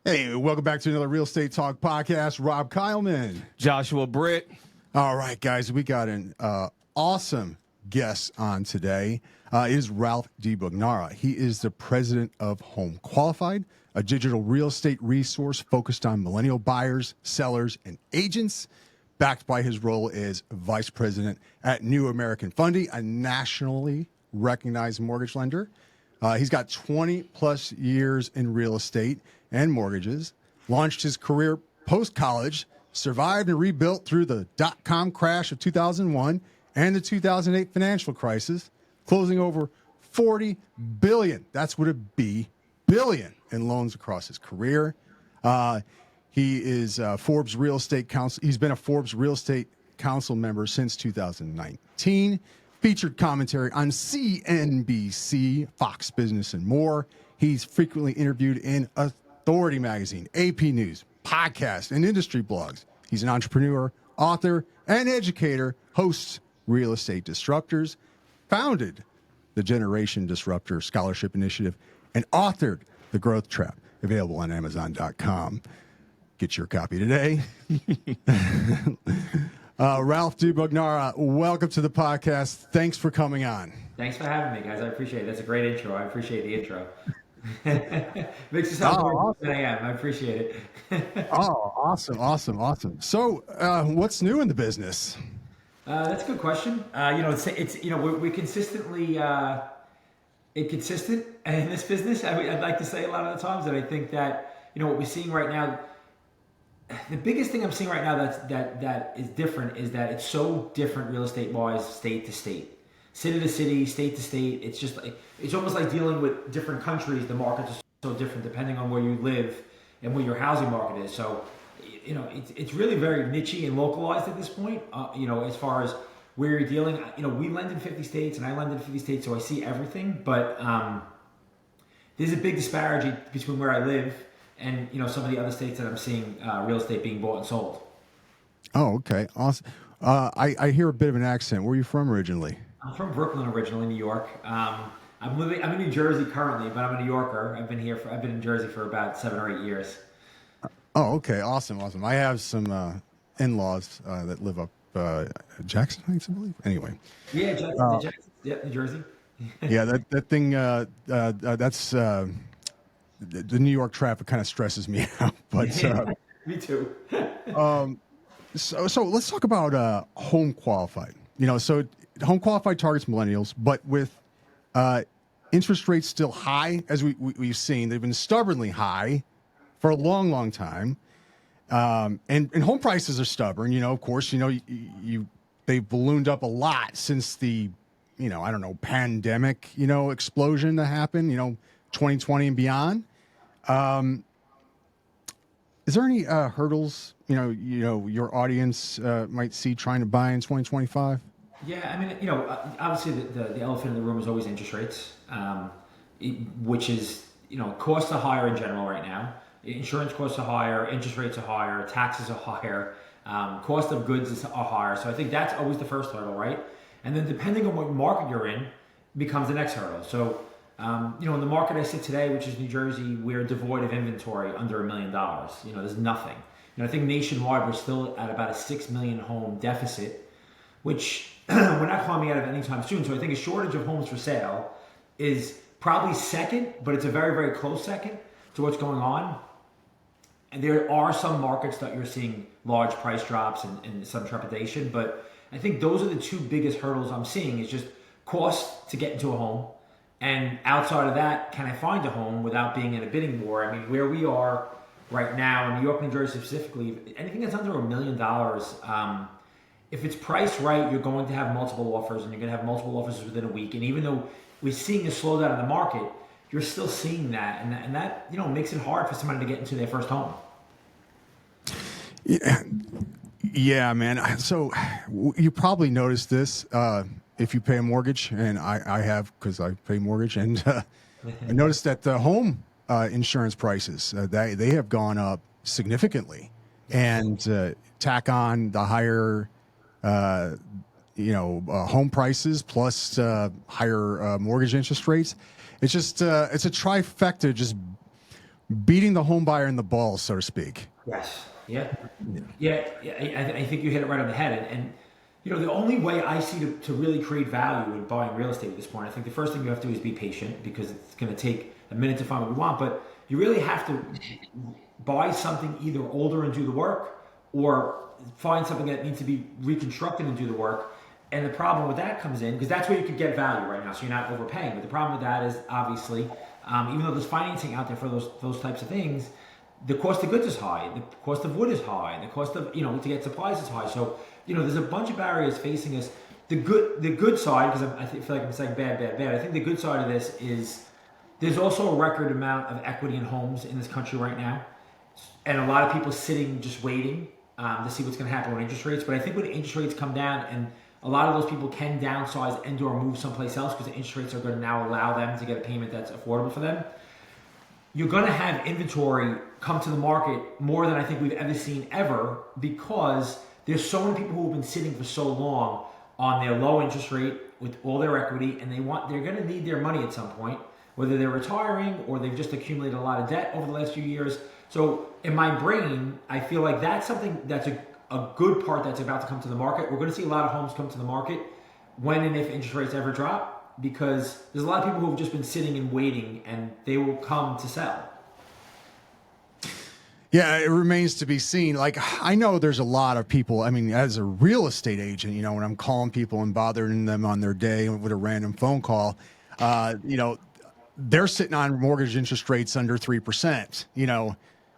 Hey, welcome back to another Real Estate Talk podcast. Rob Keilman. Joshua Britt. All right, guys, we got an awesome guest on today. It is Ralph DiBugnara. He is the president of Home Qualified, a digital real estate resource focused on millennial buyers, sellers, and agents, backed by his role as vice president at New American Funding, a nationally recognized mortgage lender. He's got 20 plus years in real estate and mortgages, launched his career post-college, survived and rebuilt through the dot-com crash of 2001 and the 2008 financial crisis, closing over $40 billion. That's what it be, billion in loans across his career. He is Forbes Real Estate Council. He's been a Forbes Real Estate Council member since 2019. Featured commentary on CNBC, Fox Business, and more. He's frequently interviewed in Authority Magazine, AP News, podcasts, and industry blogs. He's an entrepreneur, author, and educator, hosts Real Estate Disruptors, founded the Generation Disruptor Scholarship Initiative, and authored The Growth Trap, available on Amazon.com. Get your copy today. Ralph DiBugnara, welcome to the podcast. Thanks for coming on. Thanks for having me, guys. I appreciate it. That's a great intro. I appreciate the intro. Makes you sound more awesome than I am. I appreciate it. Awesome. So, what's new in the business? That's a good question. We're consistently inconsistent in this business. I'd like to say a lot of the times that I think that what we're seeing right now. The biggest thing I'm seeing right now that is different is that it's so different real estate wise, state to state, city to city, state to state. It's just like it's almost like dealing with different countries. The markets are so different depending on where you live and where your housing market is. So, it's really very nichey and localized at this point. As far as where you're dealing, we lend in 50 states and I lend in 50 states, so I see everything. But there's a big disparity between where I live and some of the other states that I'm seeing real estate being bought and sold. Oh, okay, awesome. I hear a bit of an accent. Where are you from originally? I'm from Brooklyn originally, New York. I'm in New Jersey currently, but I'm a New Yorker. I've been in Jersey for about 7 or 8 years. Oh, okay, awesome. I have some in-laws that live up Jackson Heights, I believe. Anyway. Yeah, Jackson. Yeah, New Jersey. Yeah, that thing. That's. The New York traffic kind of stresses me out, but me too. So let's talk about Home Qualified. So Home Qualified targets millennials, but with interest rates still high, as we've seen, they've been stubbornly high for a long time, and home prices are stubborn. Of course, they've ballooned up a lot since the pandemic explosion that happened. 2020 and beyond. Is there any hurdles your audience might see trying to buy in 2025? Yeah, obviously the elephant in the room is always interest rates, which is costs are higher in general right now. Insurance costs are higher, interest rates are higher, taxes are higher, cost of goods are higher. So I think that's always the first hurdle, right? And then depending on what market you're in, becomes the next hurdle. So in the market I sit today, which is New Jersey, we're devoid of inventory under $1 million. There's nothing. I think nationwide we're still at about a 6 million home deficit, which we're not climbing out of anytime soon. So I think a shortage of homes for sale is probably second, but it's a very, very close second to what's going on. And there are some markets that you're seeing large price drops and some trepidation, but I think those are the two biggest hurdles I'm seeing is just cost to get into a home. And outside of that, can I find a home without being in a bidding war? I mean, where we are right now in New York, New Jersey specifically, anything that's under $1 million, if it's priced right, you're going to have multiple offers and you're going to have multiple offers within a week. And even though we're seeing a slowdown in the market, you're still seeing that. And that makes it hard for somebody to get into their first home. Yeah, man. So you probably noticed this. If you pay a mortgage, and I have because I pay mortgage, and I noticed that the home insurance prices, they have gone up significantly, and tack on the higher home prices plus higher mortgage interest rates. It's just it's a trifecta just beating the home buyer in the balls, so to speak. Yes. Yeah. Yeah. I think you hit it right on the head. And the only way I see to really create value in buying real estate at this point, I think the first thing you have to do is be patient, because it's going to take a minute to find what you want. But you really have to buy something either older and do the work, or find something that needs to be reconstructed and do the work. And the problem with that comes in, because that's where you could get value right now, so you're not overpaying. But the problem with that is, obviously, even though there's financing out there for those types of things, the cost of goods is high, the cost of wood is high, the cost of to get supplies is high. So there's a bunch of barriers facing us. The good side, because I feel like I'm saying bad. I think the good side of this is there's also a record amount of equity in homes in this country right now, and a lot of people sitting just waiting to see what's going to happen with interest rates. But I think when interest rates come down, and a lot of those people can downsize and/or move someplace else, because the interest rates are going to now allow them to get a payment that's affordable for them. You're going to have inventory come to the market more than I think we've ever seen ever, because there's so many people who have been sitting for so long on their low interest rate with all their equity, and they're going to need their money at some point, whether they're retiring or they've just accumulated a lot of debt over the last few years. So in my brain, I feel like that's something that's a good part that's about to come to the market. We're going to see a lot of homes come to the market when and if interest rates ever drop, because there's a lot of people who have just been sitting and waiting, and they will come to sell. Yeah, it remains to be seen. Like, I know there's a lot of people, I mean, as a real estate agent, when I'm calling people and bothering them on their day with a random phone call, they're sitting on mortgage interest rates under 3%.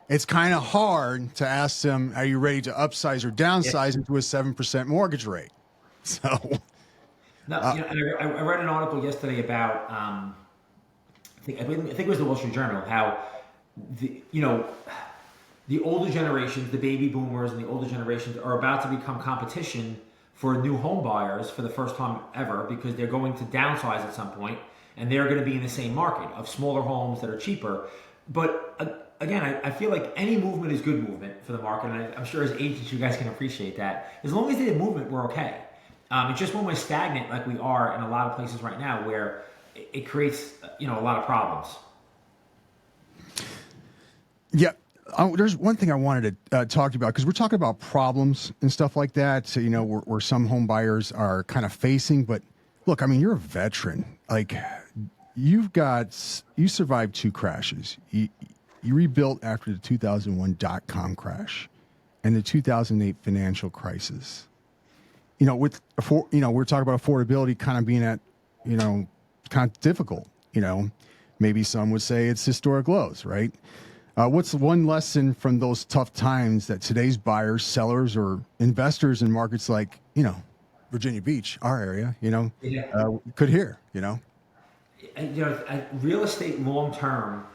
It's kind of hard to ask them, are you ready to upsize or downsize into a 7% mortgage rate? So, no, I read an article yesterday about, I think it was the Wall Street Journal, how the older generations, the baby boomers and the older generations, are about to become competition for new home buyers for the first time ever, because they're going to downsize at some point, and they're going to be in the same market of smaller homes that are cheaper. But again, I feel like any movement is good movement for the market, and I'm sure as agents you guys can appreciate that. As long as they have movement, we're okay. It's just when we're stagnant, like we are in a lot of places right now, where it creates a lot of problems. Yeah. There's one thing I wanted to talk to you about, because we're talking about problems and stuff like that. So, where some home buyers are kind of facing. But look, I mean, you're a veteran. Like, you survived 2 crashes. You rebuilt after the 2001 .com crash and the 2008 financial crisis. We're talking about affordability kind of being at, kind of difficult. Maybe some would say it's historic lows, right? What's one lesson from those tough times that today's buyers, sellers, or investors in markets like, Virginia Beach, our area, could hear, Real estate long term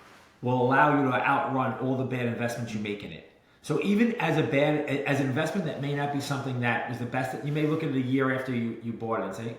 will allow you to outrun all the bad investments you make in it. So even as an investment that may not be something that was the best, you may look at it a year after you bought it and say,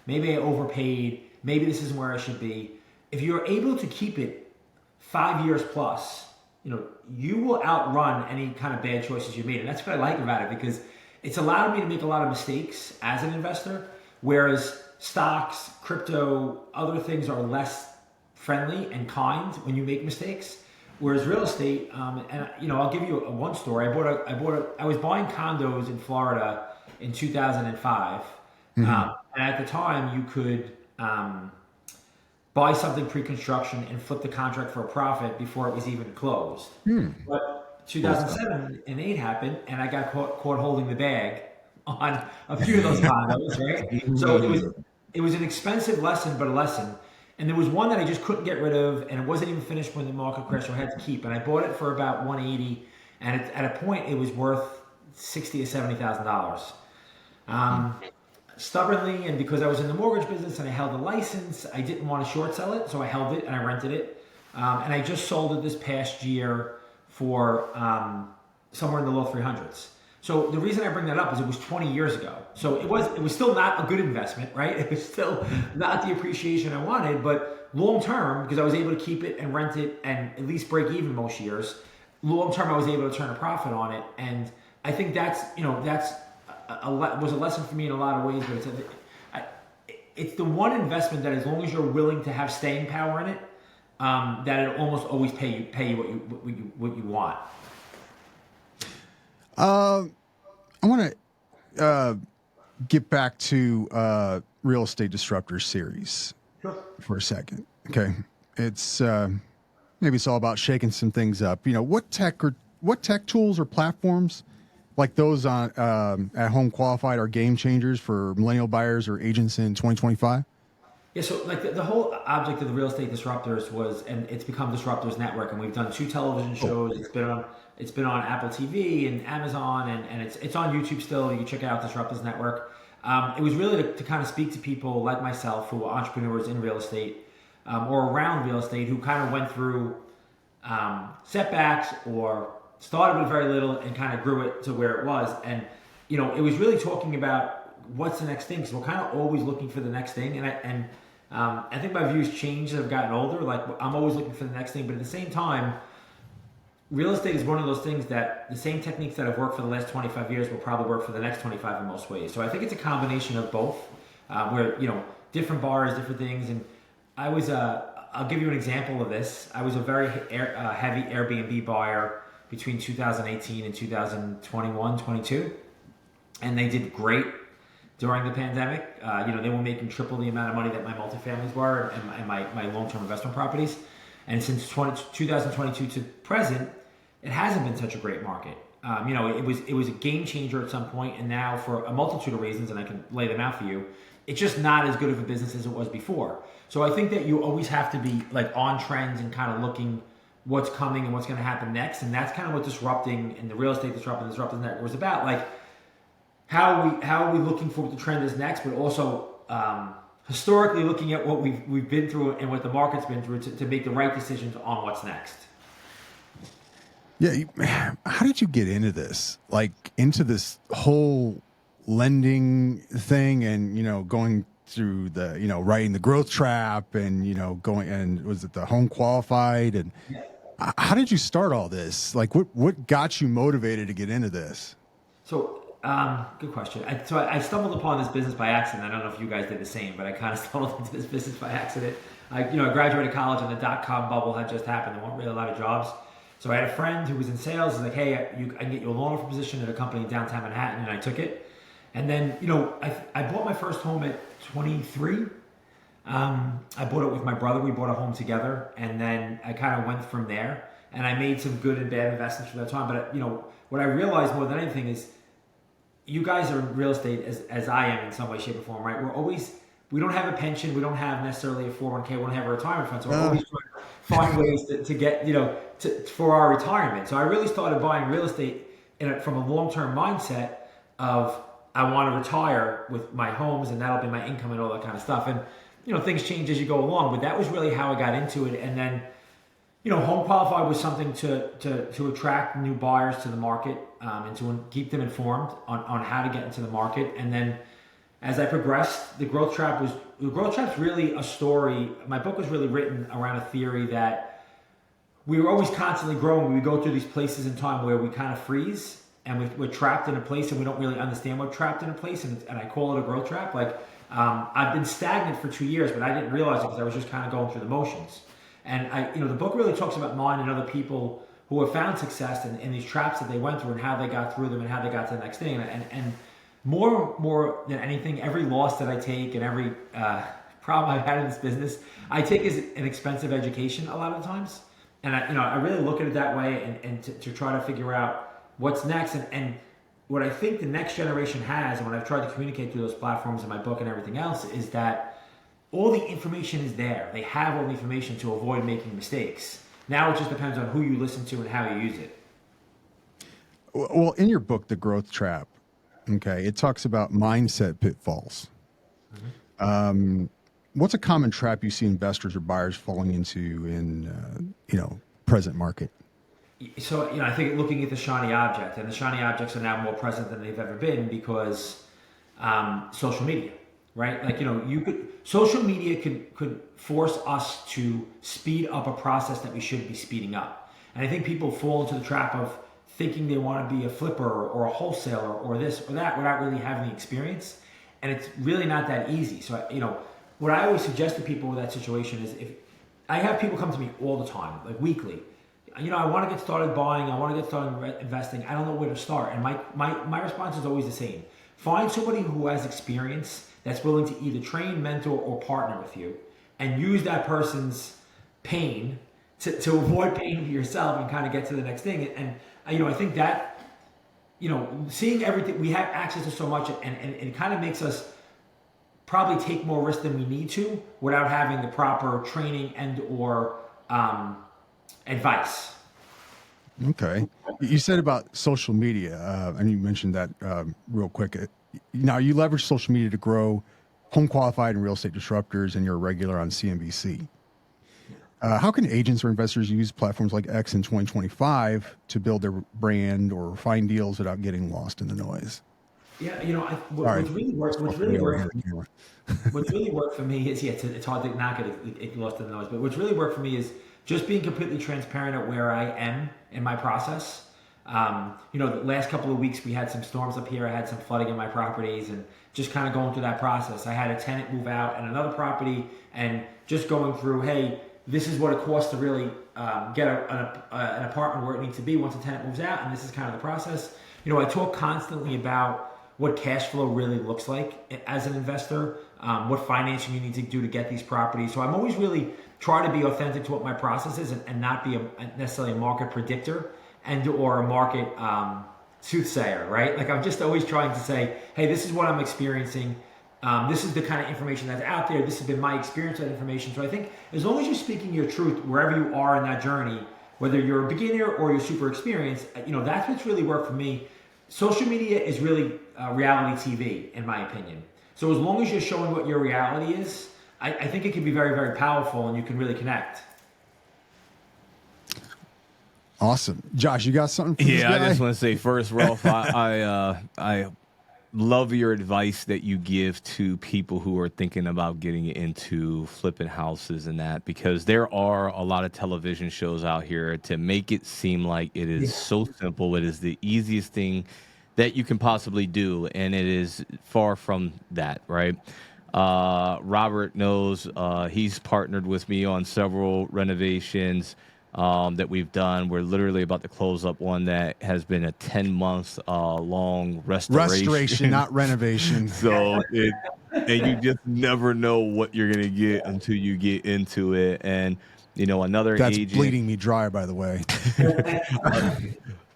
maybe I overpaid, maybe this isn't where I should be. If you're able to keep it 5 years plus, you will outrun any kind of bad choices you made. And that's what I like about it, because it's allowed me to make a lot of mistakes as an investor, whereas stocks, crypto, other things are less friendly and kind when you make mistakes. Whereas real estate, I'll give you one story. I was buying condos in Florida in 2005. Mm-hmm. And at the time you could buy something pre-construction and flip the contract for a profit before it was even closed. But 2007 and 8 happened, and I got caught holding the bag on a few of those condos, right? So it was an expensive lesson, but a lesson. And there was one that I just couldn't get rid of, and it wasn't even finished when the market crashed, so I had to keep. And I bought it for about $180, and at a point it was worth $60,000 or $70,000. Stubbornly, and because I was in the mortgage business and I held a license, I didn't want to short sell it, so I held it and I rented it. And I just sold it this past year for somewhere in the low 300s. So the reason I bring that up is it was 20 years ago. So it was still not a good investment, right? It was still not the appreciation I wanted, but long term, because I was able to keep it and rent it and at least break even most years, long term I was able to turn a profit on it. And I think that's was a lesson for me in a lot of ways, but it's the one investment that, as long as you're willing to have staying power in it, that it'll almost always pay you what you want. I want to get back to Real Estate Disruptor series for a second. Okay, it's maybe it's all about shaking some things up. What tech tools or platforms like those on at Home Qualified are game changers for millennial buyers or agents in 2025? Yeah, so like the whole object of the Real Estate Disruptors was, and it's become Disruptors Network, and we've done 2 television shows. It's been on Apple TV and Amazon, and it's on YouTube still. You can check out Disruptors Network. It was really to kind of speak to people like myself who are entrepreneurs in real estate or around real estate who kind of went through setbacks or started with very little and kind of grew it to where it was. And it was really talking about what's the next thing, because we're kind of always looking for the next thing. And I think my views changed as I've gotten older. Like, I'm always looking for the next thing, but at the same time, real estate is one of those things that the same techniques that have worked for the last 25 years will probably work for the next 25 in most ways. So I think it's a combination of both, where different bars, different things. And I was I'll give you an example of this. I was a very heavy Airbnb buyer between 2018 and 2021, 22, and they did great during the pandemic. They were making triple the amount of money that my multifamilies were and my long-term investment properties. And since 2022 to present, it hasn't been such a great market. It was a game changer at some point, and now for a multitude of reasons, and I can lay them out for you, it's just not as good of a business as it was before. So I think that you always have to be like on trends and kind of looking what's coming and what's going to happen next. And that's kind of what disrupting and the Real Estate Disruptors Network was about. Like, how are we looking for what the trend is next, but also historically looking at what we've been through and what the market's been through to make the right decisions on what's next. Yeah, how did you get into this? Like, into this whole lending thing, and going through the writing the growth trap, and going, and was it the Home Qualified, and how did you start all this? Like, what got you motivated to get into this? So good question. I stumbled upon this business by accident. I don't know if you guys did the same, but I kind of stumbled into this business by accident. I graduated college and the .com bubble had just happened. There weren't really a lot of jobs. So I had a friend who was in sales. He's like, hey, I can get you a loan offer position at a company in downtown Manhattan, and I took it. And then, I bought my first home at 23. I bought it with my brother. We bought a home together, and then I kind of went from there. And I made some good and bad investments for that time. But what I realized more than anything is, you guys are in real estate as I am in some way, shape, or form, right? We don't have a pension. We don't have necessarily a 401k. We don't have a retirement fund. So we're always trying to find ways to get, for our retirement. So I really started buying real estate from a long-term mindset of, I want to retire with my homes, and that'll be my income and all that kind of stuff. And, things change as you go along, but that was really how I got into it. And then, Home Qualified was something to attract new buyers to the market, and to keep them informed on how to get into the market. And then as I progressed, the Growth Trap's really a story. My book was really written around a theory that we were always constantly growing. We go through these places in time where we kind of freeze, and we're trapped in a place, and we don't really understand we're trapped in a place, and I call it a growth trap. Like, I've been stagnant for 2 years, but I didn't realize it because I was just kind of going through the motions. And the book really talks about mine and other people who have found success in these traps that they went through, and how they got through them, and how they got to the next thing. And more than anything, every loss that I take and every problem I've had in this business, I take as an expensive education a lot of the times. And I really look at it that way, and to try to figure out what's next. And what I think the next generation has, and what I've tried to communicate through those platforms in my book and everything else, is that all the information is there. They have all the information to avoid making mistakes. Now it just depends on who you listen to and how you use it. Well, in your book, The Growth Trap, okay, it talks about mindset pitfalls. Mm-hmm. What's a common trap you see investors or buyers falling into in, present market? So, I think looking at the shiny object, and the shiny objects are now more present than they've ever been because social media, right? Like, social media could force us to speed up a process that we should be speeding up. And I think people fall into the trap of thinking they want to be a flipper or a wholesaler or this or that without really having the experience. And it's really not that easy. So, what I always suggest to people with that situation is, if I have people come to me all the time, like weekly. I want to get started buying. I want to get started investing. I don't know where to start. And my response is always the same. Find somebody who has experience that's willing to either train, mentor, or partner with you, and use that person's pain to avoid pain for yourself and kind of get to the next thing. And I think that, seeing everything, we have access to so much, and it kind of makes us probably take more risk than we need to without having the proper training and or advice. Okay. You said about social media, and you mentioned that real quick. Now, you leverage social media to grow home qualified and real estate disruptors, and you're a regular on CNBC. How can agents or investors use platforms like X in 2025 to build their brand or find deals without getting lost in the noise? Yeah, what's really worked for me is, it's hard to not get lost in the noise, but what's really worked for me is just being completely transparent at where I am in my process. The last couple of weeks we had some storms up here. I had some flooding in my properties, and just kind of going through that process. I had a tenant move out in another property, and just going through, hey, this is what it costs to really get an apartment where it needs to be once a tenant moves out, and this is kind of the process. I talk constantly about what cash flow really looks like as an investor, what financing you need to do to get these properties. So I'm always really trying to be authentic to what my process is, and not be necessarily a market predictor and or a market soothsayer, right? Like, I'm just always trying to say, hey, this is what I'm experiencing. This is the kind of information that's out there. This has been my experience with that information. So I think as long as you're speaking your truth wherever you are in that journey, whether you're a beginner or you're super experienced, that's what's really worked for me. Social media is really reality TV, in my opinion. So as long as you're showing what your reality is, I think it can be very, very powerful, and you can really connect. Awesome. Josh, you got something for this guy? I just want to say first, Ralph, I love your advice that you give to people who are thinking about getting into flipping houses and that, because there are a lot of television shows out here to make it seem like it is so simple. It is the easiest thing that you can possibly do, and it is far from that, right? Robert knows he's partnered with me on several renovations that we've done. We're literally about to close up one that has been a 10-month long restoration, not renovation. So and you just never know what you're gonna get until you get into it. And another that's agent, bleeding me dry, by the way.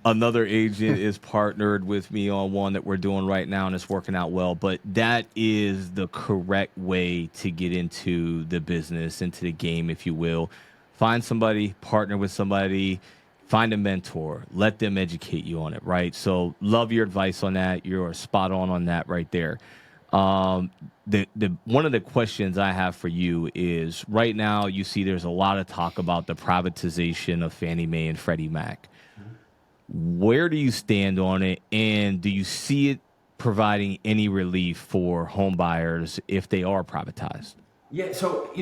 Another agent is partnered with me on one that we're doing right now, and it's working out well. But that is the correct way to get into the business, into the game, if you will. Find somebody, partner with somebody, find a mentor, let them educate you on it, right? So love your advice on that. You're spot on that right there. The one of the questions I have for you is, right now you see there's a lot of talk about the privatization of Fannie Mae and Freddie Mac. Where do you stand on it, and do you see it providing any relief for home buyers if they are privatized? Yeah, so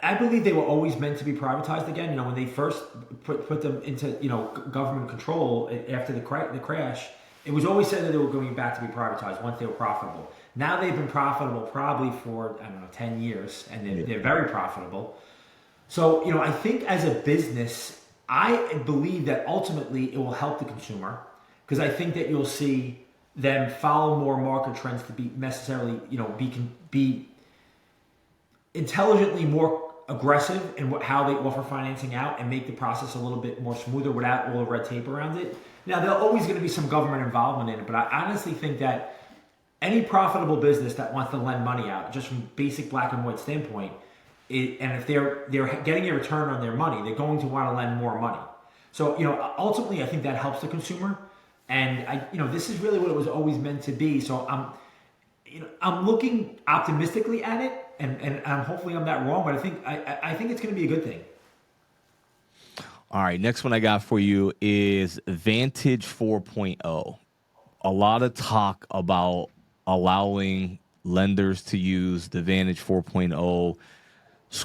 I believe they were always meant to be privatized again. When they first put them into government control after the crash, it was always said that they were going back to be privatized once they were profitable. Now they've been profitable probably for 10 years, and they're very profitable. So I think as a business, I believe that ultimately it will help the consumer, because I think that you'll see them follow more market trends to be necessarily be intelligently more aggressive in how they offer financing out, and make the process a little bit more smoother without all the red tape around it. Now, there's always going to be some government involvement in it, but I honestly think that any profitable business that wants to lend money out, just from basic black and white standpoint, and if they're getting a return on their money, they're going to want to lend more money. So ultimately, I think that helps the consumer, and this is really what it was always meant to be. So I'm looking optimistically at it, and hopefully I'm not wrong, but I think it's going to be a good thing. All right, next one I got for you is Vantage 4.0. A lot of talk about allowing lenders to use the Vantage 4.0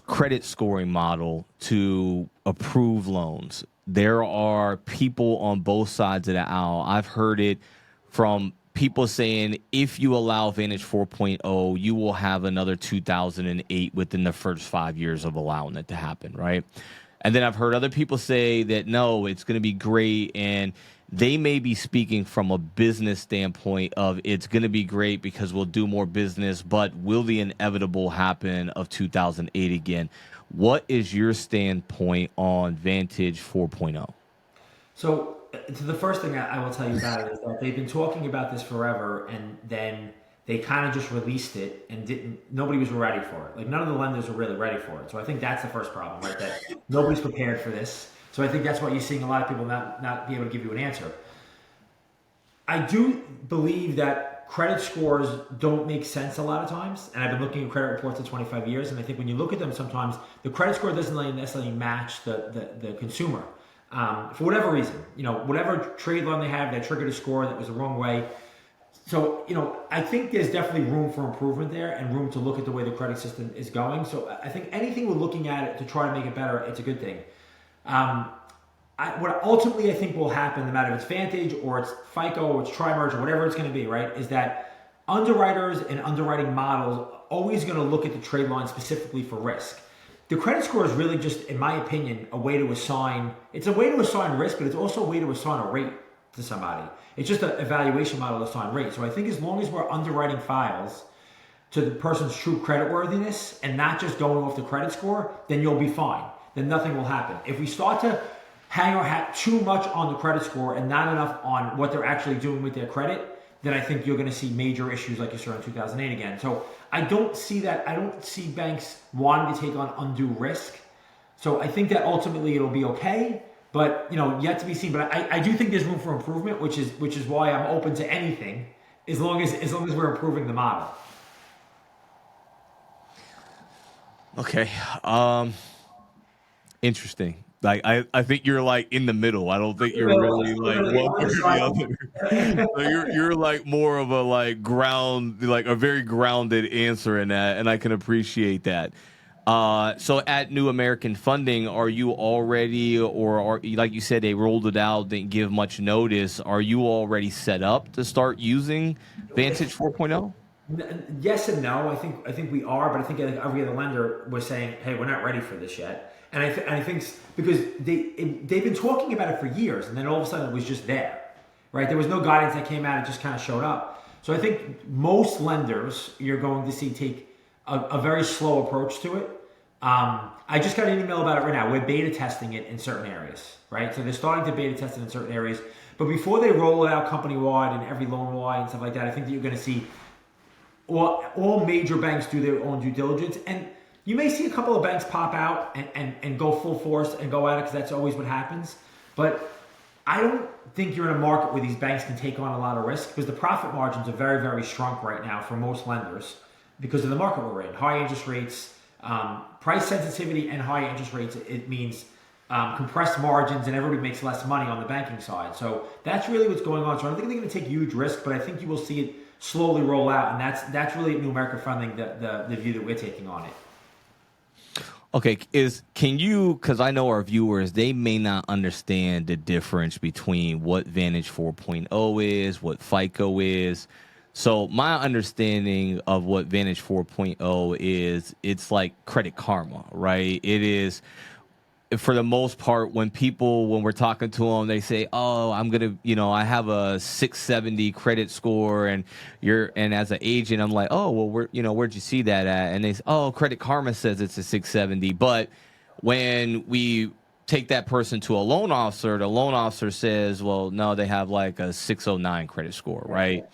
credit scoring model to approve loans. There are people on both sides of the aisle. I've heard it from people saying if you allow Vantage 4.0, you will have another 2008 within the first 5 years of allowing it to happen, right? And then I've heard other people say that no, it's going to be great, and they may be speaking from a business standpoint of it's going to be great because we'll do more business, but will the inevitable happen of 2008 again? What is your standpoint on Vantage 4.0? So the first thing I will tell you about it is that they've been talking about this forever, and then they kind of just released it and didn't. Nobody was ready for it. Like none of the lenders were really ready for it. So I think that's the first problem, right? That nobody's prepared for this. So I think that's why you're seeing a lot of people not be able to give you an answer. I do believe that credit scores don't make sense a lot of times, and I've been looking at credit reports for 25 years, and I think when you look at them, sometimes the credit score doesn't necessarily match the consumer. For whatever reason, whatever trade line they have that triggered a score that was the wrong way. So, I think there's definitely room for improvement there and room to look at the way the credit system is going. So I think anything we're looking at it to try to make it better, it's a good thing. What ultimately I think will happen, no matter if it's Vantage or it's FICO or it's Tri-Merge or whatever it's going to be, right, is that underwriters and underwriting models are always going to look at the trade line specifically for risk. The credit score is really just, in my opinion, a way to assign. It's a way to assign risk, but it's also a way to assign a rate to somebody. It's just an evaluation model to assign rate. So I think as long as we're underwriting files to the person's true creditworthiness and not just going off the credit score, then you'll be fine. Then nothing will happen. If we start to hang our hat too much on the credit score and not enough on what they're actually doing with their credit, then I think you're going to see major issues like you saw in 2008 again. So I don't see that. I don't see banks wanting to take on undue risk. So I think that ultimately it'll be okay, but yet to be seen. But I do think there's room for improvement, which is why I'm open to anything as long as we're improving the model. Okay. Interesting. Like I think you're like in the middle. I don't think you're really like one or the other. So you're like more of a like a very grounded answer in that, and I can appreciate that. So at New American Funding, are you already, or are, like you said, they rolled it out, didn't give much notice. Are you already set up to start using Vantage 4.0? Yes and no. I think we are, but I think every other lender was saying, "Hey, we're not ready for this yet." And I think because they've been talking about it for years, and then all of a sudden it was just there, right? There was no guidance that came out; it just kind of showed up. So I think most lenders you're going to see take a very slow approach to it. I just got an email about it right now. We're beta testing it in certain areas, right? So they're starting to beta test it in certain areas, but before they roll it out company wide and every loan wide and stuff like that, I think that you're going to see all major banks do their own due diligence, and you may see a couple of banks pop out and go full force and go at it because that's always what happens. But I don't think you're in a market where these banks can take on a lot of risk because the profit margins are very, very shrunk right now for most lenders because of the market we're in. High interest rates, price sensitivity and high interest rates, it means compressed margins and everybody makes less money on the banking side. So that's really what's going on. So I don't think they're going to take huge risk, but I think you will see it slowly roll out. And that's really New American Funding, the view that we're taking on it. Okay, because I know our viewers, they may not understand the difference between what Vantage 4.0 is, what FICO is. So my understanding of what Vantage 4.0 is, it's like Credit Karma, right? It is, for the most part, when we're talking to them, they say, "Oh, I have a 670 credit score," and as an agent, I'm like, "Oh, well, where'd you see that at?" And they say, "Oh, Credit Karma says it's a 670," but when we take that person to a loan officer, the loan officer says, "Well, no, they have like a 609 credit score," right?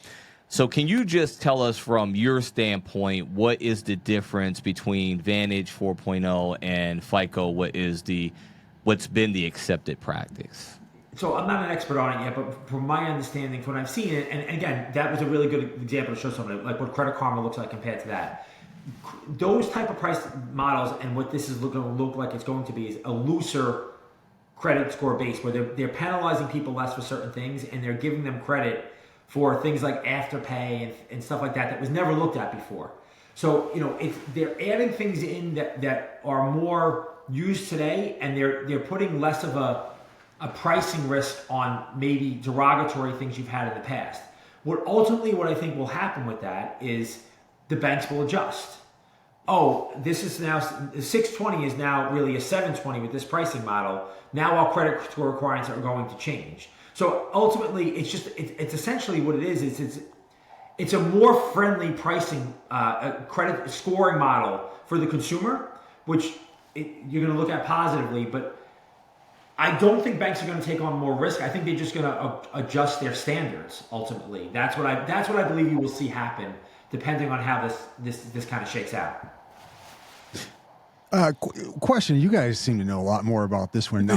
So can you just tell us from your standpoint, what is the difference between Vantage 4.0 and FICO? What's been the accepted practice? So I'm not an expert on it yet, but from my understanding, from what I've seen, and again, that was a really good example to show somebody like what Credit Karma looks like compared to that. Those type of price models and what this is going to look like it's going to be is a looser credit score base where they're penalizing people less for certain things and they're giving them credit for things like afterpay and stuff like that was never looked at before. So they're adding things in that are more used today, and they're putting less of a pricing risk on maybe derogatory things you've had in the past. What I think will happen with that is the banks will adjust. Oh, this is now 620 is now really a 720 with this pricing model. Now our credit score requirements are going to change. So ultimately, it's essentially what it is. It's a more friendly pricing credit scoring model for the consumer, which you're going to look at positively. But I don't think banks are going to take on more risk. I think they're just going to adjust their standards. Ultimately, that's what I believe you will see happen, depending on how this kind of shakes out. Question: you guys seem to know a lot more about this one.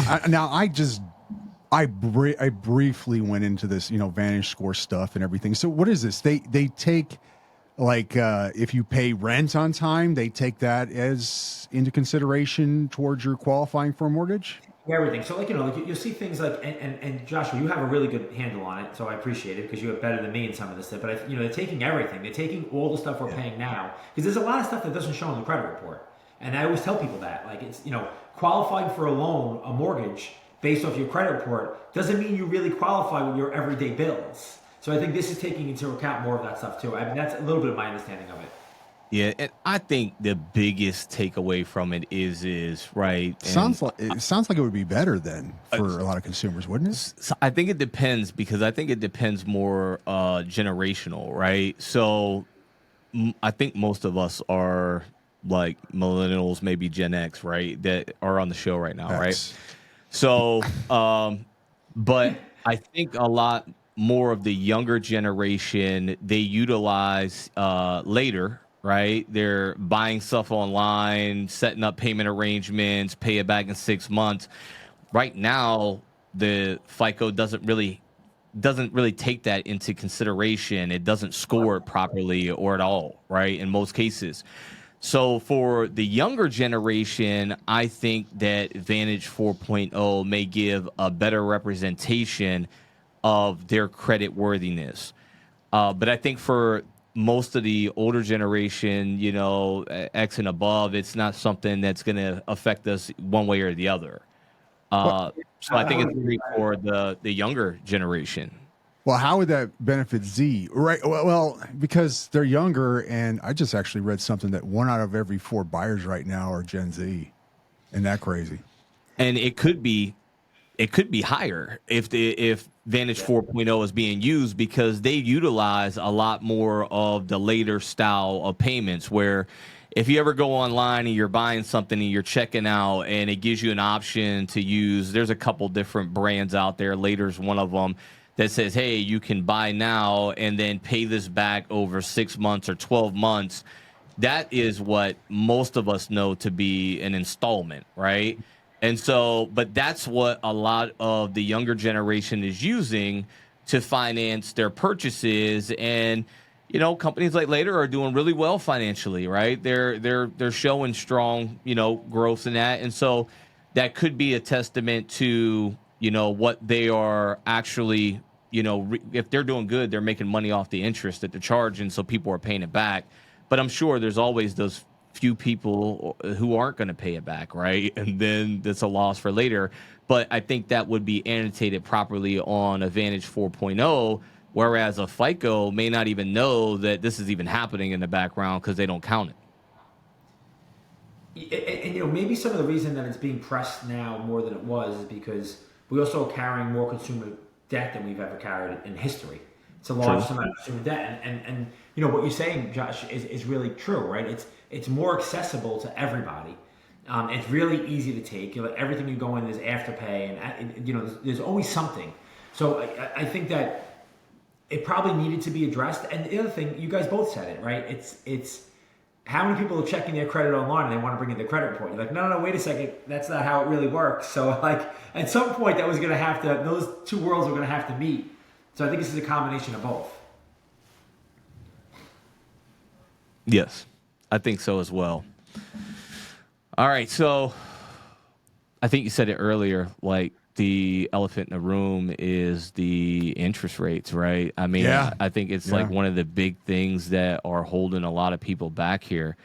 I briefly went into this, Vantage score stuff and everything. So what is this? They take, like, if you pay rent on time, they take that as into consideration towards your qualifying for a mortgage? Everything. So, you'll see things like, and Joshua, you have a really good handle on it, so I appreciate it because you have better than me in some of this stuff. But they're taking everything. They're taking all the stuff we're paying now, because there's a lot of stuff that doesn't show in the credit report. And I always tell people that, like, it's qualifying for a loan, a mortgage based off your credit report doesn't mean you really qualify with your everyday bills. So I think this is taking into account more of that stuff too. I mean, that's a little bit of my understanding of it. Yeah, and I think the biggest takeaway from it is right. It sounds like it would be better then for a lot of consumers, wouldn't it? So I think it depends, because I think it depends more generational, right? So I think most of us are like millennials, maybe Gen X, right? That are on the show right now, right? So, but I think a lot more of the younger generation, they utilize later, right? They're buying stuff online, setting up payment arrangements, pay it back in 6 months. Right now, the FICO doesn't really take that into consideration. It doesn't score it properly or at all, right? In most cases. So for the younger generation, I think that Vantage 4.0 may give a better representation of their credit worthiness. But I think for most of the older generation, X and above, it's not something that's going to affect us one way or the other. So I think it's great for the younger generation. Well, how would that benefit Z? Right. Well, because they're younger, and I just actually read something that 1 out of every 4 buyers right now are Gen Z. Isn't that crazy? And it could be higher if Vantage 4.0 is being used, because they utilize a lot more of the later style of payments, where if you ever go online and you're buying something and you're checking out and it gives you an option to use, there's a couple different brands out there. Later's one of them that says, hey, you can buy now and then pay this back over 6 months or 12 months. That is what most of us know to be an installment, right? And so, but that's what a lot of the younger generation is using to finance their purchases. And, companies like Later are doing really well financially, right? They're showing strong, growth in that. And so that could be a testament to, what they are actually, if they're doing good, they're making money off the interest that they're charging, so people are paying it back. But I'm sure there's always those few people who aren't going to pay it back, right? And then that's a loss for Later. But I think that would be annotated properly on a Vantage 4.0, whereas a FICO may not even know that this is even happening in the background because they don't count it. And maybe some of the reason that it's being pressed now more than it was is because we also are carrying more consumer debt than we've ever carried in history. It's the largest amount of consumer debt. And what you're saying, Josh, is really true, right? It's more accessible to everybody. It's really easy to take. Everything you go in is Afterpay, and there's always something. So I think that it probably needed to be addressed. And the other thing, you guys both said it, right? It's how many people are checking their credit online and they want to bring in their credit report? You're like, no, wait a second, that's not how it really works. So at some point, those two worlds are going to have to meet. So I think this is a combination of both. Yes, I think so as well. All right, so I think you said it earlier, like the elephant in the room is the interest rates, right? I mean, yeah. I think it's like one of the big things that are holding a lot of people back here.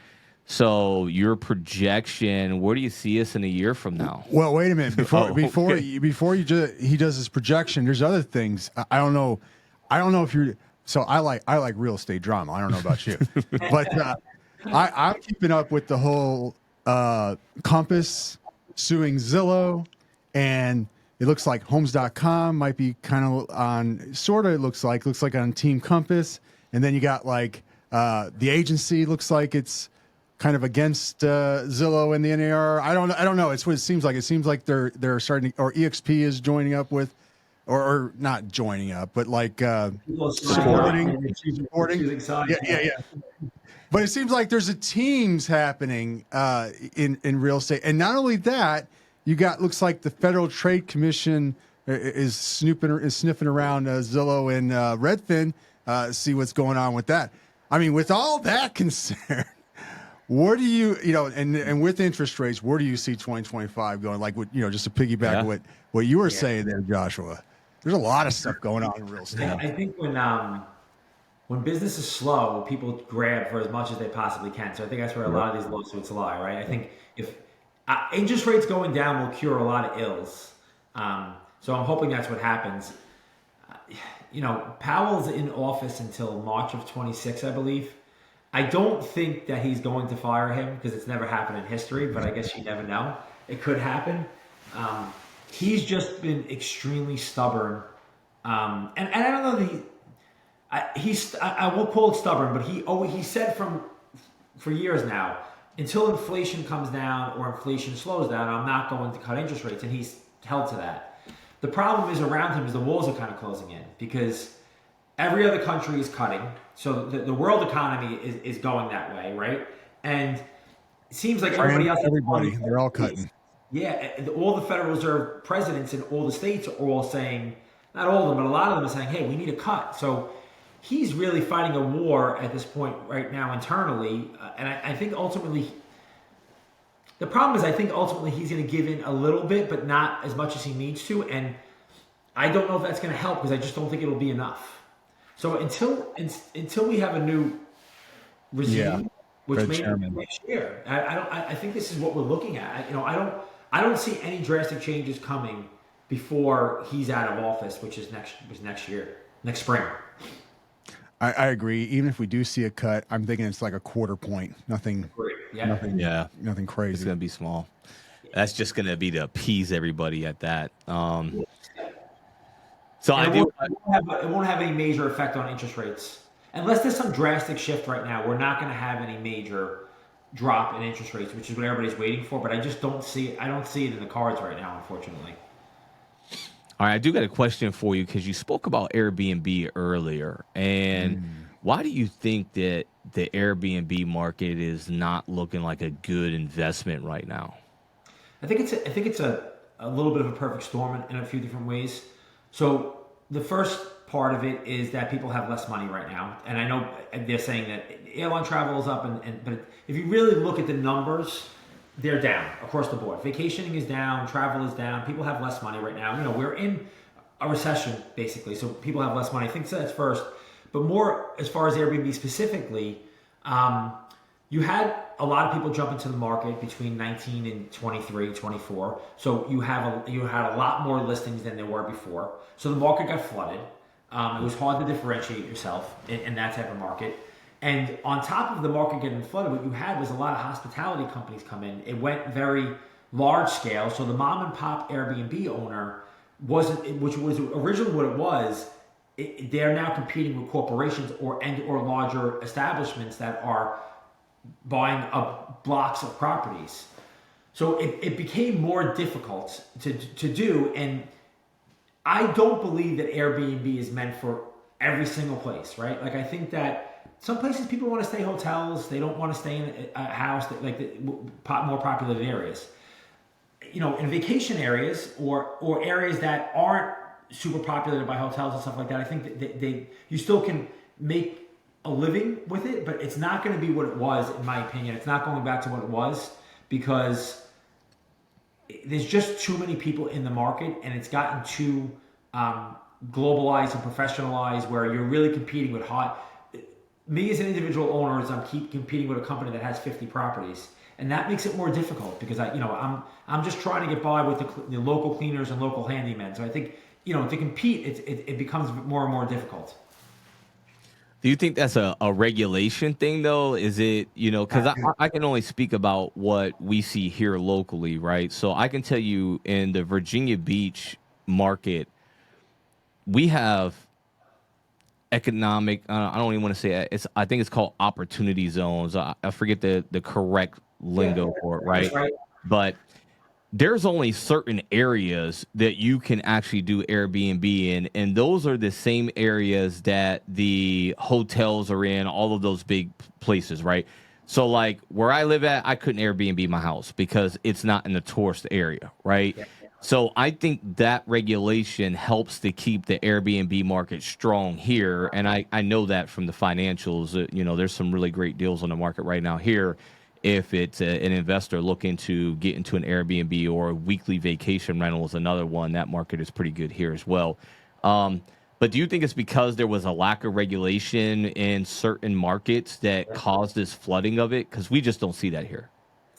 So your projection, where do you see us in a year from now? Well, wait a minute. Before he does his projection, there's other things. I don't know if you're So I like real estate drama. I don't know about you, but I'm keeping up with the whole Compass suing Zillow, and it looks like Homes.com might be kind of on. Sort of looks like on Team Compass, and then you got like the agency looks like it's kind of against Zillow and the NAR. I don't know. It's what it seems like. It seems like they're starting, or EXP is joining up with. Or not joining up, but like supporting. Yeah. But it seems like there's a teams happening in real estate, and not only that, you got looks like the Federal Trade Commission is sniffing around Zillow and Redfin, see what's going on with that. I mean, with all that concern, where do you and with interest rates, where do you see 2025 going? Like, just to piggyback what you were saying there, Joshua. There's a lot of stuff going on in real estate. I think when business is slow, people grab for as much as they possibly can. So I think that's where a lot of these lawsuits lie, right? I think if interest rates going down will cure a lot of ills. So I'm hoping that's what happens. Powell's in office until March of 26, I believe. I don't think that he's going to fire him because it's never happened in history, but I guess you never know. It could happen. He's just been extremely stubborn, and I don't know I will call it stubborn, but he said for years now, until inflation comes down or inflation slows down, I'm not going to cut interest rates, and he's held to that. The problem is around him is the walls are kind of closing in because every other country is cutting, so the world economy is going that way, right? And it seems like everybody they're all cutting. Yeah, all the Federal Reserve presidents in all the states are all saying, not all of them, but a lot of them are saying, hey, we need a cut. So he's really fighting a war at this point right now internally. And I think ultimately, the problem is I think ultimately he's going to give in a little bit, but not as much as he needs to. And I don't know if that's going to help because I just don't think it'll be enough. So until we have a new regime, which may be next year, I think this is what we're looking at. I don't see any drastic changes coming before he's out of office, which is next year, next spring. I agree. Even if we do see a cut, I'm thinking it's like a quarter point. Nothing crazy. It's going to be small. That's just going to be to appease everybody at that. So it won't have any major effect on interest rates. Unless there's some drastic shift right now, we're not going to have any major drop in interest rates, which is what everybody's waiting for. But I just don't see it. I don't see it in the cards right now, unfortunately. All right, I do got a question for you because you spoke about Airbnb earlier, and why do you think that the Airbnb market is not looking like a good investment right now? I think it's a little bit of a perfect storm in a few different ways. So the first part of it is that people have less money right now, and I know they're saying that airline travel is up, but if you really look at the numbers, they're down across the board. Vacationing is down, travel is down. People have less money right now. We're in a recession basically, so people have less money. I think that's first, but more as far as Airbnb specifically, you had a lot of people jump into the market between 19 and 23, 24. So you had a lot more listings than there were before. So the market got flooded. It was hard to differentiate yourself in that type of market. And on top of the market getting flooded, what you had was a lot of hospitality companies come in. It went very large scale. So the mom and pop Airbnb owner which was originally what it was, they're now competing with corporations or larger establishments that are buying up blocks of properties. So it became more difficult to do. And I don't believe that Airbnb is meant for every single place, right? Like I think that some places people want to stay hotels. They don't want to stay in a house like the more populated areas. In vacation areas or areas that aren't super populated by hotels and stuff like that, I think that you still can make a living with it, but it's not going to be what it was, in my opinion. It's not going back to what it was because there's just too many people in the market, and it's gotten too globalized and professionalized where you're really competing with me as an individual owner, I'm competing with a company that has 50 properties, and that makes it more difficult because I'm just trying to get by with the local cleaners and local handymen. So I think to compete, it becomes more and more difficult. Do you think that's a regulation thing though? Is it, because I can only speak about what we see here locally, right? So I can tell you in the Virginia Beach market, we have economic, I don't even want to say it. I think it's called opportunity zones. I forget the correct Yeah, lingo for it, that's right? right. But there's only certain areas that you can actually do Airbnb in, and those are the same areas that the hotels are in, all of those big places, right? So, like where I live at, I couldn't Airbnb my house because it's not in the tourist area, right? Yeah. So, I think that regulation helps to keep the Airbnb market strong here, and I know that from the financials. There's some really great deals on the market right now here if it's an investor looking to get into an Airbnb or a weekly vacation rental is another one. That market is pretty good here as well. But do you think it's because there was a lack of regulation in certain markets that caused this flooding of it? Because we just don't see that here.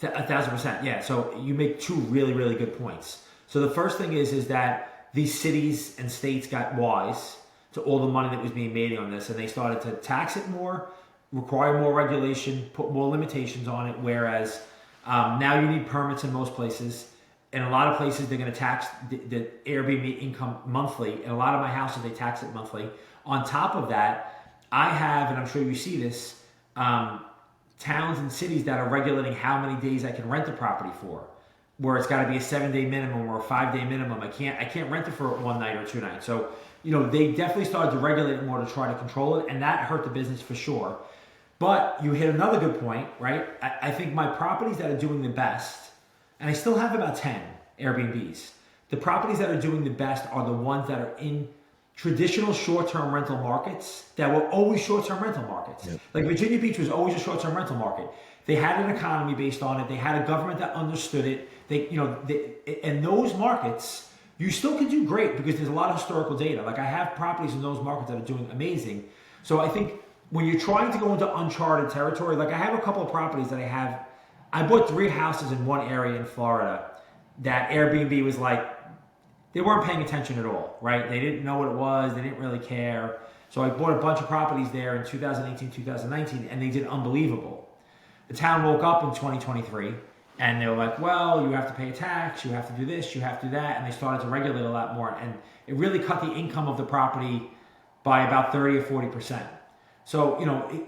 1,000%. Yeah. So you make two really, really good points. So the first thing is that these cities and states got wise to all the money that was being made on this, and they started to tax it more, require more regulation, put more limitations on it. Whereas now you need permits in most places. In a lot of places, they're going to tax the Airbnb income monthly. In a lot of my houses, they tax it monthly. On top of that, I have, and I'm sure you see this, towns and cities that are regulating how many days I can rent a property for, where it's got to be a 7-day minimum or a 5-day minimum. I can't rent it for one night or 2 nights. So, they definitely started to regulate it more to try to control it, and that hurt the business for sure. But you hit another good point, right? I think my properties that are doing the best, and I still have about 10 Airbnbs, the properties that are doing the best are the ones that are in traditional short-term rental markets that were always short-term rental markets. Yep. Like Virginia Beach was always a short-term rental market. They had an economy based on it. They had a government that understood it. And those markets, you still can do great because there's a lot of historical data. Like I have properties in those markets that are doing amazing. So I think when you're trying to go into uncharted territory, like I have a couple of properties that I bought 3 houses in one area in Florida that Airbnb was like, they weren't paying attention at all, right? They didn't know what it was. They didn't really care. So I bought a bunch of properties there in 2018, 2019, and they did unbelievable. The town woke up in 2023, and they were like, well, you have to pay a tax, you have to do this, you have to do that, and they started to regulate a lot more, and it really cut the income of the property by about 30 or 40%. So,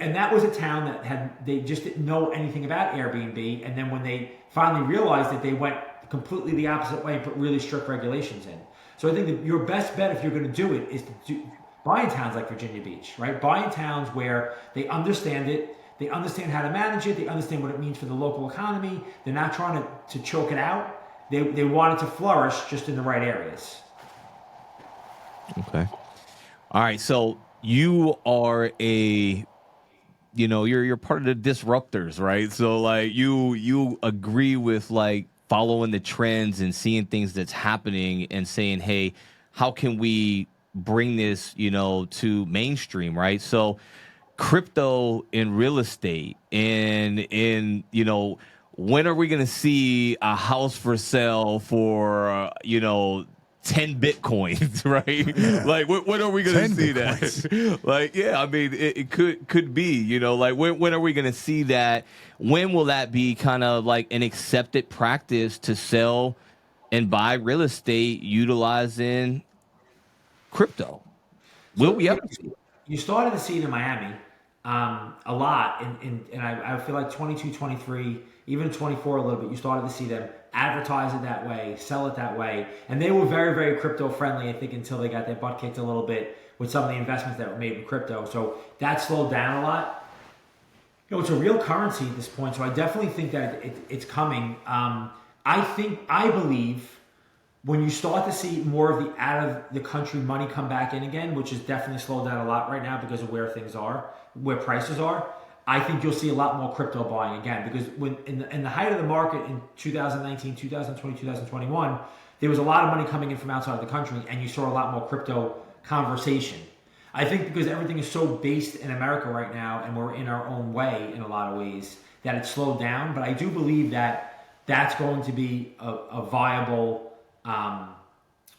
and that was a town that they just didn't know anything about Airbnb, and then when they finally realized it, they went completely the opposite way and put really strict regulations in. So I think that your best bet if you're going to do it is to buy in towns like Virginia Beach, right? Buy in towns where they understand it, they understand how to manage it, they understand what it means for the local economy. They're not trying to choke it out. They want it to flourish just in the right areas. Okay. All right. So you are you're part of the disruptors, right? So like you agree with like following the trends and seeing things that's happening and saying, hey, how can we bring this, to mainstream, right? So crypto in real estate and when are we going to see a house for sale for, 10 Bitcoins, right? Yeah. Like, when are we going to see Bitcoins. that? Like, yeah, I mean, it could be, like, when are we going to see that? When will that be kind of like an accepted practice to sell and buy real estate utilizing crypto? Will we ever see it? You started to see it in Miami a lot, and I feel like 22, 23, even 24 a little bit, you started to see them advertise it that way, sell it that way, and they were very, very crypto friendly, I think, until they got their butt kicked a little bit with some of the investments that were made in crypto. So that slowed down a lot. It's a real currency at this point, so I definitely think that it's coming. I believe when you start to see more of the out of the country money come back in again, which is definitely slowed down a lot right now because of where things are, where prices are, I think you'll see a lot more crypto buying again, because when in the height of the market in 2019, 2020, 2021, there was a lot of money coming in from outside of the country, and you saw a lot more crypto conversation. I think because everything is so based in America right now, and we're in our own way in a lot of ways, that it's slowed down. But I do believe that that's going to be a viable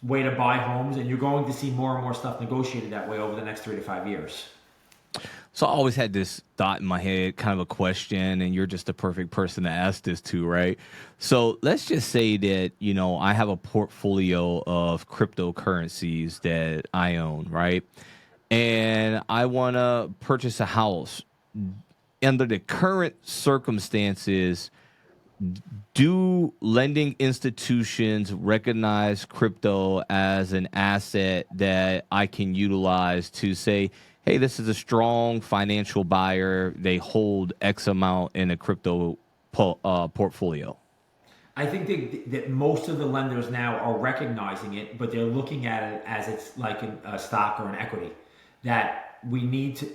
way to buy homes, and you're going to see more and more stuff negotiated that way over the next 3 to 5 years. So I always had this thought in my head, kind of a question, and you're just the perfect person to ask this to, right? So let's just say that, I have a portfolio of cryptocurrencies that I own, right? And I want to purchase a house. Under the current circumstances, do lending institutions recognize crypto as an asset that I can utilize to say, hey, this is a strong financial buyer. They hold X amount in a crypto portfolio? I think that most of the lenders now are recognizing it, but they're looking at it as it's like a stock or an equity. That we need to,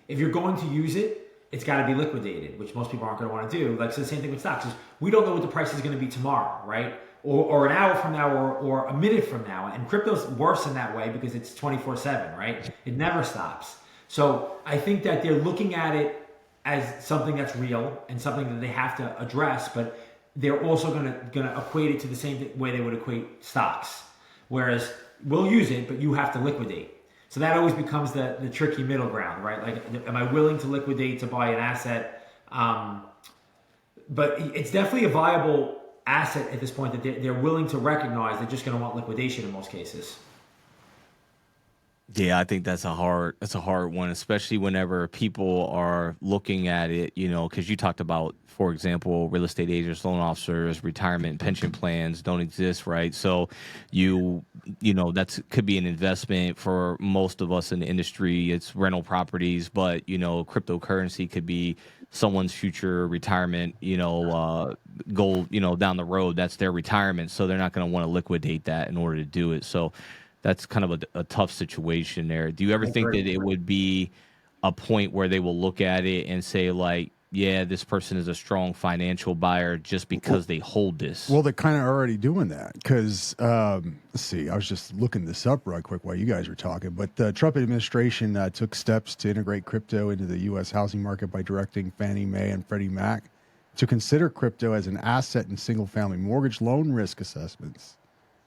if you're going to use it, it's got to be liquidated, which most people aren't going to want to do. Like, so the same thing with stocks is we don't know what the price is going to be tomorrow, right? Or an hour from now, or a minute from now. And crypto's worse in that way because it's 24/7, right? It never stops. So I think that they're looking at it as something that's real and something that they have to address, but they're also gonna equate it to the same way they would equate stocks. Whereas we'll use it, but you have to liquidate. So that always becomes the tricky middle ground, right? Like, am I willing to liquidate to buy an asset? But it's definitely a viable asset at this point that they're willing to recognize. They're just going to want liquidation in most cases. Yeah, I think that's a hard one, especially whenever people are looking at it, because you talked about, for example, real estate agents, loan officers, retirement and pension plans don't exist, right? So that's could be an investment for most of us in the industry. It's rental properties, but cryptocurrency could be someone's future retirement, goal, down the road. That's their retirement, so they're not going to want to liquidate that in order to do it. So that's kind of a tough situation there. Do you ever think that it would be a point where they will look at it and say, like, yeah, this person is a strong financial buyer just because they hold this? Well, they're kind of already doing that because, let's see, I was just looking this up right quick while you guys were talking, but the Trump administration took steps to integrate crypto into the U.S. housing market by directing Fannie Mae and Freddie Mac to consider crypto as an asset in single-family mortgage loan risk assessments.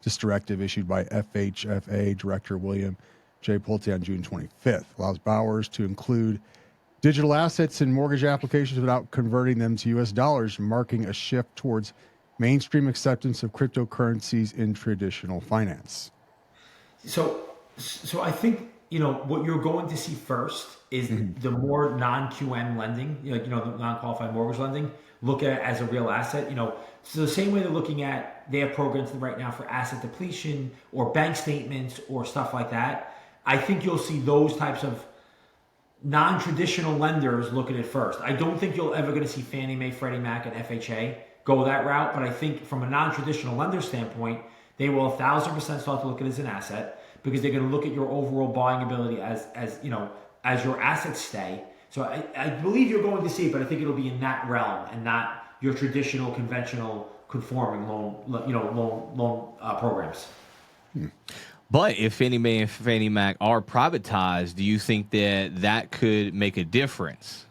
This directive, issued by FHFA Director William J. Pulte on June 25th, allows borrowers to include digital assets in mortgage applications without converting them to U.S. dollars, marking a shift towards mainstream acceptance of cryptocurrencies in traditional finance. So I think what you're going to see first is the more non-QM lending, the non-qualified mortgage lending, look at it as a real asset. So the same way they're looking at, they have programs right now for asset depletion or bank statements or stuff like that. I think you'll see those types of non-traditional lenders look at it first. I don't think you're ever going to see Fannie Mae, Freddie Mac, and FHA go that route, but I think from a non-traditional lender standpoint, they will 1,000% start to look at it as an asset because they're going to look at your overall buying ability as your assets stay. So I believe you're going to see it, but I think it'll be in that realm and not your traditional, conventional, conforming loan programs. But if Fannie Mae and Fannie Mac are privatized, do you think that could make a difference?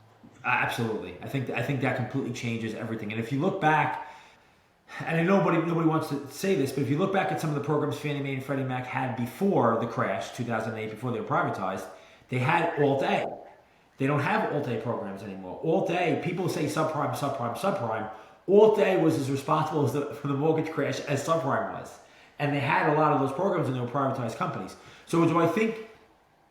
Absolutely. I think that completely changes everything. And if you look back, and I know nobody wants to say this, but if you look back at some of the programs Fannie Mae and Freddie Mac had before the crash, 2008, before they were privatized, they had Alt-A. They don't have Alt-A programs anymore. Alt-A, people say subprime. Alt-A was as responsible for the mortgage crash as subprime was. And they had a lot of those programs and they were privatized companies. So do I think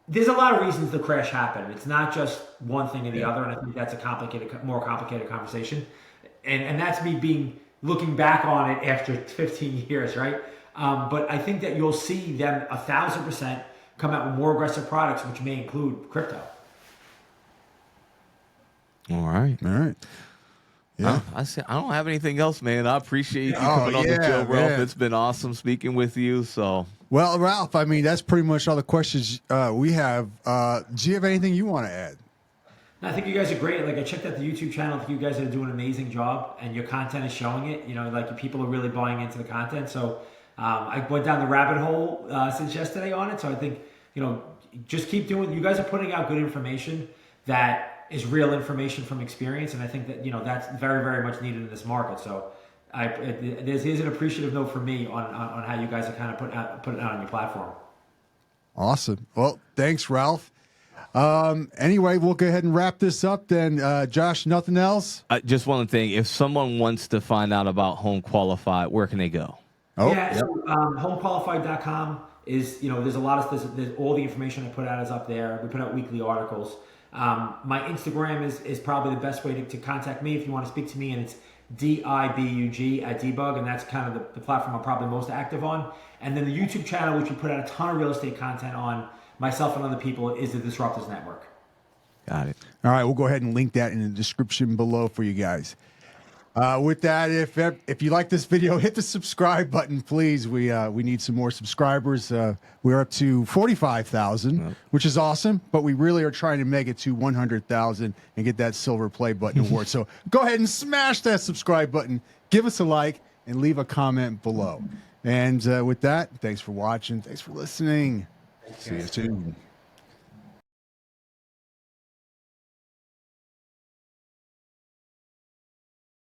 there's a lot of reasons the crash happened. It's not just one thing or the other, and I think that's a more complicated conversation. And that's me looking back on it after 15 years, right? But I think that you'll see them 1,000% come out with more aggressive products, which may include crypto. All right. Yeah. I don't have anything else, man. I appreciate you coming on the show, Ralph. Man. It's been awesome speaking with you. So, well, Ralph, I mean, that's pretty much all the questions we have. Do you have anything you want to add? No, I think you guys are great. Like, I checked out the YouTube channel. I think you guys are doing an amazing job, and your content is showing it. Like, people are really buying into the content. So, I went down the rabbit hole since yesterday on it. So I think just keep doing. You guys are putting out good information that is real information from experience, and I think that that's very, very much needed in this market. So here's an appreciative note from me on how you guys are kind of putting it out on your platform. Awesome. Well, thanks, Ralph. Anyway, we'll go ahead and wrap this up then. Josh, nothing else? Just one thing. If someone wants to find out about Home Qualified, where can they go? Oh, yeah, so homequalified.com is, there's a lot of, there's all the information I put out is up there. We put out weekly articles. My Instagram is probably the best way to contact me if you want to speak to me, and it's DIBUG at Debug, and that's kind of the platform I'm probably most active on. And then the YouTube channel, which we put out a ton of real estate content on, myself and other people, is the Disruptors Network. Got it. All right, we'll go ahead and link that in the description below for you guys. With that, if you like this video, hit the subscribe button, please. We need some more subscribers. We're up to 45,000, which is awesome, but we really are trying to make it to 100,000 and get that silver play button award. So go ahead and smash that subscribe button, give us a like, and leave a comment below. And with that, thanks for watching. Thanks for listening. See you soon.